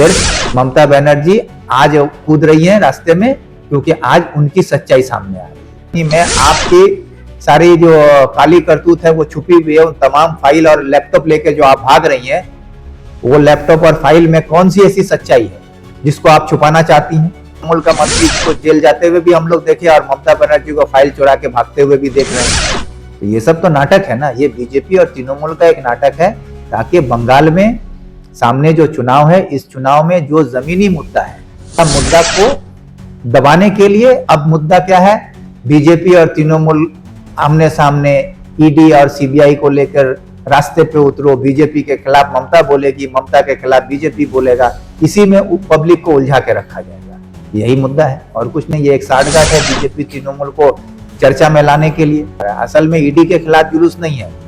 सिर्फ ममता बनर्जी आज कूद रही है रास्ते में क्योंकि आज उनकी सच्चाई सामने आ रही है। मैं आपकी सारी जो काली करतूत है वो छुपी हुई है, उन तमाम फाइल और लैपटॉप लेके जो आप भाग रही हैं, वो लैपटॉप और फाइल में कौन सी ऐसी सच्चाई है जिसको आप छुपाना चाहती हैं। तृणमूल का मंत्री को जेल जाते हुए भी हम लोग देखे और ममता बनर्जी को फाइल चुरा के भागते हुए भी देख रहे हैं। तो ये सब तो नाटक है ना, ये बीजेपी और तृणमूल का एक नाटक है ताकि बंगाल में सामने जो चुनाव है, इस चुनाव में जो जमीनी मुद्दा है, अब मुद्दा को दबाने के लिए अब मुद्दा क्या है, बीजेपी और तृणमूल आमने सामने ईडी और सीबीआई को लेकर रास्ते पे उतरो, बीजेपी के खिलाफ ममता बोलेगी, ममता के खिलाफ बीजेपी बोलेगा, इसी में पब्लिक को उलझा के रखा जाएगा। यही मुद्दा है और कुछ नहीं। ये एक साठगांठ है बीजेपी तृणमूल को चर्चा में लाने के लिए। असल में ईडी के खिलाफ जुलूस नहीं है,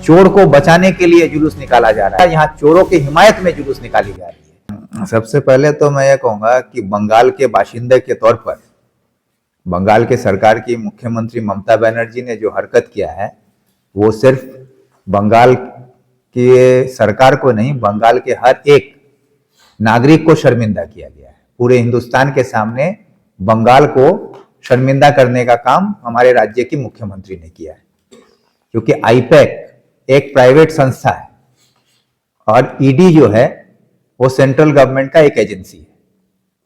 चोर को बचाने के लिए जुलूस निकाला जा रहा है। यहाँ चोरों की हिमायत में जुलूस निकाली जा रही है। सबसे पहले तो मैं ये कहूंगा कि बंगाल के बाशिंदे के तौर पर बंगाल के सरकार की मुख्यमंत्री ममता बनर्जी ने जो हरकत किया है, वो सिर्फ बंगाल की सरकार को नहीं, बंगाल के हर एक नागरिक को शर्मिंदा किया गया है। पूरे हिंदुस्तान के सामने बंगाल को शर्मिंदा करने का काम हमारे राज्य की मुख्यमंत्री ने किया है, क्योंकि आईपैक एक प्राइवेट संस्था है और ईडी जो है वो सेंट्रल गवर्नमेंट का एक एजेंसी है।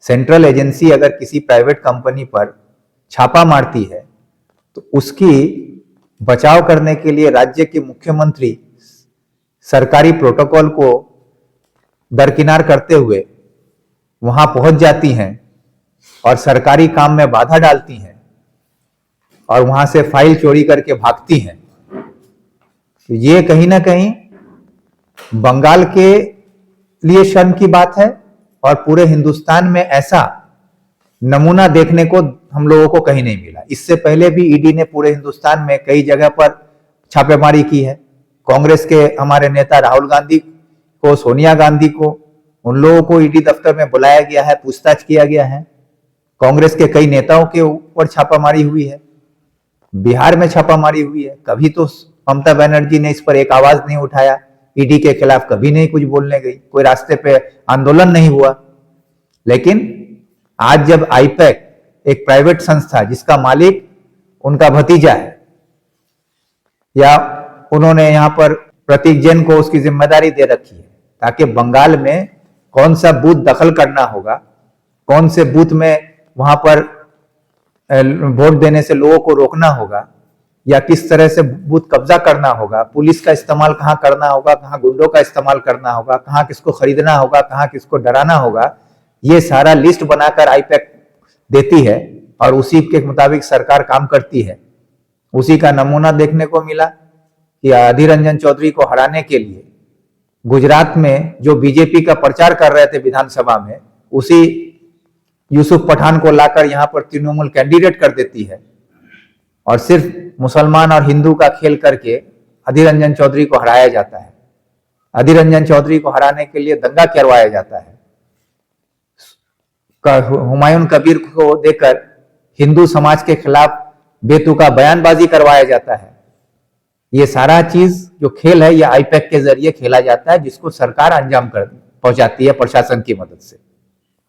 सेंट्रल एजेंसी अगर किसी प्राइवेट कंपनी पर छापा मारती है तो उसकी बचाव करने के लिए राज्य की मुख्यमंत्री सरकारी प्रोटोकॉल को दरकिनार करते हुए वहां पहुंच जाती हैं और सरकारी काम में बाधा डालती हैं और वहां से फाइल चोरी करके भागती हैं। तो ये कहीं ना कहीं बंगाल के लिए शर्म की बात है और पूरे हिंदुस्तान में ऐसा नमूना देखने को हम लोगों को कहीं नहीं मिला। इससे पहले भी ईडी ने पूरे हिंदुस्तान में कई जगह पर छापेमारी की है। कांग्रेस के हमारे नेता राहुल गांधी को, सोनिया गांधी को, उन लोगों को ईडी दफ्तर में बुलाया गया है, पूछताछ किया गया है। कांग्रेस के कई नेताओं के ऊपर छापामारी हुई है, बिहार में छापामारी हुई है। कभी तो ममता बनर्जी ने इस पर एक आवाज नहीं उठाया, ईडी के खिलाफ कभी नहीं कुछ बोलने गई, कोई रास्ते पे आंदोलन नहीं हुआ। लेकिन आज जब आईपैक एक प्राइवेट संस्था जिसका मालिक उनका भतीजा है, या उन्होंने यहां पर प्रतीक जैन को उसकी जिम्मेदारी दे रखी है ताकि बंगाल में कौन सा बूथ दखल करना होगा, कौन से बूथ में वहां पर वोट देने से लोगों को रोकना होगा, या किस तरह से बूथ कब्जा करना होगा, पुलिस का इस्तेमाल कहां करना होगा, कहां गुंडों का इस्तेमाल करना होगा, कहां किसको खरीदना होगा, कहां किसको डराना होगा, ये सारा लिस्ट बनाकर आईपैक देती है और उसी के मुताबिक सरकार काम करती है। उसी का नमूना देखने को मिला कि अधीर रंजन चौधरी को हराने के लिए गुजरात में जो बीजेपी का प्रचार कर रहे थे विधानसभा में, उसी यूसुफ पठान को लाकर यहां पर तृणमूल कैंडिडेट कर देती है और सिर्फ मुसलमान और हिंदू का खेल करके अधीर रंजन चौधरी को हराया जाता है। अधीर रंजन चौधरी को हराने के लिए दंगा करवाया जाता है। हुमायूं कबीर को देकर हिंदू समाज के खिलाफ बेतुका बयानबाजी करवाया जाता है। ये सारा चीज जो खेल है, ये आईपैक के जरिए खेला जाता है, जिसको सरकार अंजाम कर पहुंचाती है प्रशासन की मदद से।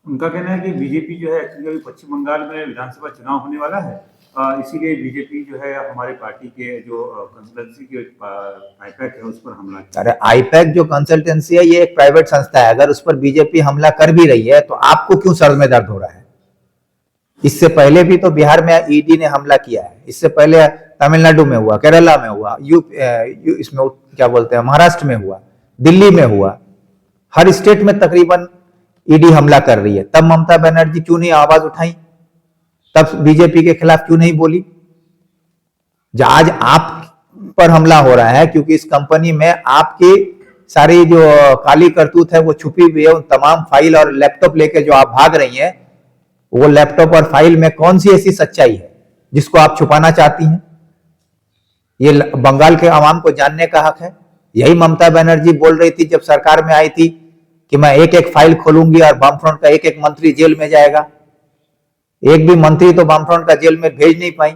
उनका कहना है कि बीजेपी जो है एक्चुअली पश्चिम बंगाल में विधानसभा चुनाव होने वाला है, इसीलिए बीजेपी जो है हमारे पार्टी के जो कंसल्टेंसी के आईपैक है उस पर हमला किया। अरे आईपैक जो कंसल्टेंसी है ये एक प्राइवेट संस्था है, अगर उस पर बीजेपी हमला कर भी रही है तो आपको क्यों सर में दर्द हो रहा है? इससे पहले भी तो बिहार में ईडी ने हमला किया है, इससे पहले तमिलनाडु में हुआ, केरला में हुआ, इसमें क्या बोलते हैं, महाराष्ट्र में हुआ, दिल्ली में हुआ, हर स्टेट में तकरीबन ईडी हमला कर रही है। तब ममता बनर्जी क्यों नहीं आवाज उठाई? तब बीजेपी के खिलाफ क्यों नहीं बोली? आज आप पर हमला हो रहा है क्योंकि इस कंपनी में आपकी सारी जो काली करतूत है वो छुपी हुई है। उन तमाम फाइल और लैपटॉप लेके जो आप भाग रही हैं, वो लैपटॉप और फाइल में कौन सी ऐसी सच्चाई है जिसको आप छुपाना चाहती हैं? ये बंगाल के आवाम को जानने का हक है। यही ममता बनर्जी बोल रही थी जब सरकार में आई थी कि मैं एक एक फाइल खोलूंगी और वामफ्रंट का एक एक मंत्री जेल में जाएगा। एक भी मंत्री तो वामफ्रंट का जेल में भेज नहीं पाई,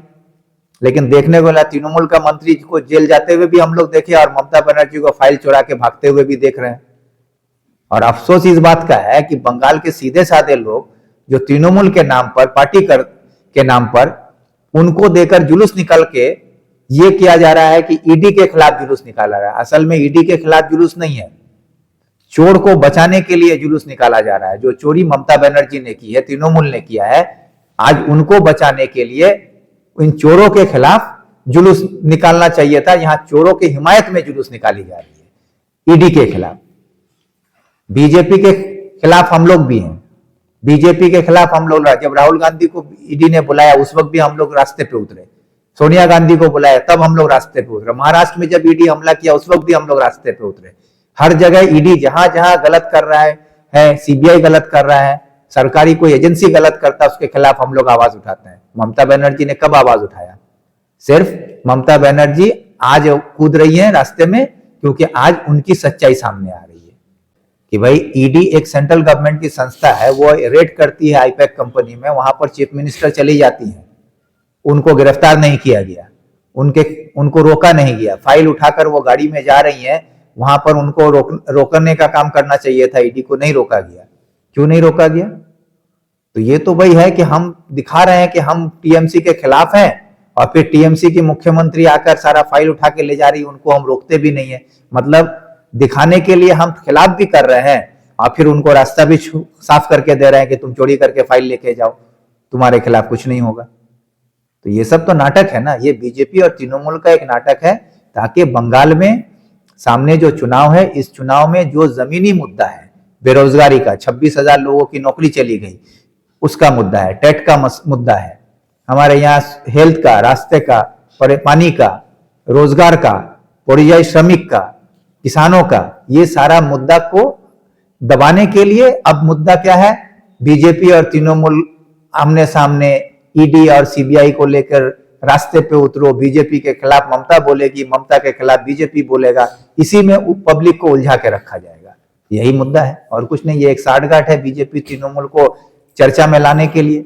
लेकिन देखने को मिला तृणमूल का मंत्री को जेल जाते हुए भी हम लोग देखे और ममता बनर्जी को फाइल चुरा के भागते हुए भी देख रहे हैं। और अफसोस इस बात का है कि बंगाल के सीधे साधे लोग जो तृणमूल के नाम पर के नाम पर उनको देकर जुलूस निकल के ये किया जा रहा है कि ईडी के खिलाफ जुलूस निकाला रहा है। असल में ईडी के खिलाफ जुलूस नहीं है, चोर को बचाने के लिए जुलूस निकाला जा रहा है। जो चोरी ममता बनर्जी ने की है, तृणमूल ने किया है, आज उनको बचाने के लिए इन चोरों के खिलाफ जुलूस निकालना चाहिए था। यहां चोरों की हिमायत में जुलूस निकाली जा रही है ईडी के खिलाफ। बीजेपी के खिलाफ हम लोग भी हैं, बीजेपी के खिलाफ हम लोग, जब राहुल गांधी को ईडी ने बुलाया उस वक्त भी हम लोग रास्ते पे उतरे, सोनिया गांधी को बुलाया तब हम लोग रास्ते पे उतरे, महाराष्ट्र में जब ईडी हमला किया उस वक्त भी हम लोग रास्ते पे उतरे। हर जगह ईडी जहां जहां गलत कर रहा है, सीबीआई गलत कर रहा है, सरकारी कोई एजेंसी गलत करता है, उसके खिलाफ हम लोग आवाज उठाते हैं। ममता बनर्जी ने कब आवाज उठाया? सिर्फ ममता बनर्जी आज कूद रही है रास्ते में क्योंकि आज उनकी सच्चाई सामने आ रही है कि भाई ईडी एक सेंट्रल गवर्नमेंट की संस्था है, वो रेड करती है आईपैक कंपनी में, वहां पर चीफ मिनिस्टर चली जाती है, उनको गिरफ्तार नहीं किया गया, उनको रोका नहीं गया, फाइल उठाकर वो गाड़ी में जा रही है, वहां पर उनको रोकने का काम करना चाहिए था, ईडी को नहीं रोका गया। क्यों नहीं रोका गया? तो ये तो वही है कि हम दिखा रहे हैं कि हम टीएमसी के खिलाफ हैं और फिर टीएमसी की मुख्यमंत्री आकर सारा फाइल उठा के ले जा रही है, उनको हम रोकते भी नहीं है। मतलब दिखाने के लिए हम खिलाफ भी कर रहे हैं और फिर उनको रास्ता भी साफ करके दे रहे हैं कि तुम चोरी करके फाइल लेके जाओ, तुम्हारे खिलाफ कुछ नहीं होगा। तो ये सब तो नाटक है ना, ये बीजेपी और तृणमूल का एक नाटक है ताकि बंगाल में सामने जो चुनाव है, इस चुनाव में जो जमीनी मुद्दा है बेरोजगारी का, 26,000 लोगों की नौकरी चली गई, उसका मुद्दा है, टेट का मुद्दा है, हमारे यहाँ हेल्थ का, रास्ते का, पानी का, रोजगार का, परियायी श्रमिक का, किसानों का, ये सारा मुद्दा को दबाने के लिए अब मुद्दा क्या है? बीजेपी और तृणमूल आमने सामने ईडी और सीबीआई को लेकर रास्ते पे उतरो, बीजेपी के खिलाफ ममता बोलेगी, ममता के खिलाफ बीजेपी बोलेगा, इसी में पब्लिक को उलझा के रखा जाएगा। यही मुद्दा है और कुछ नहीं। ये एक साठगांठ है बीजेपी तृणमूल को चर्चा में लाने के लिए।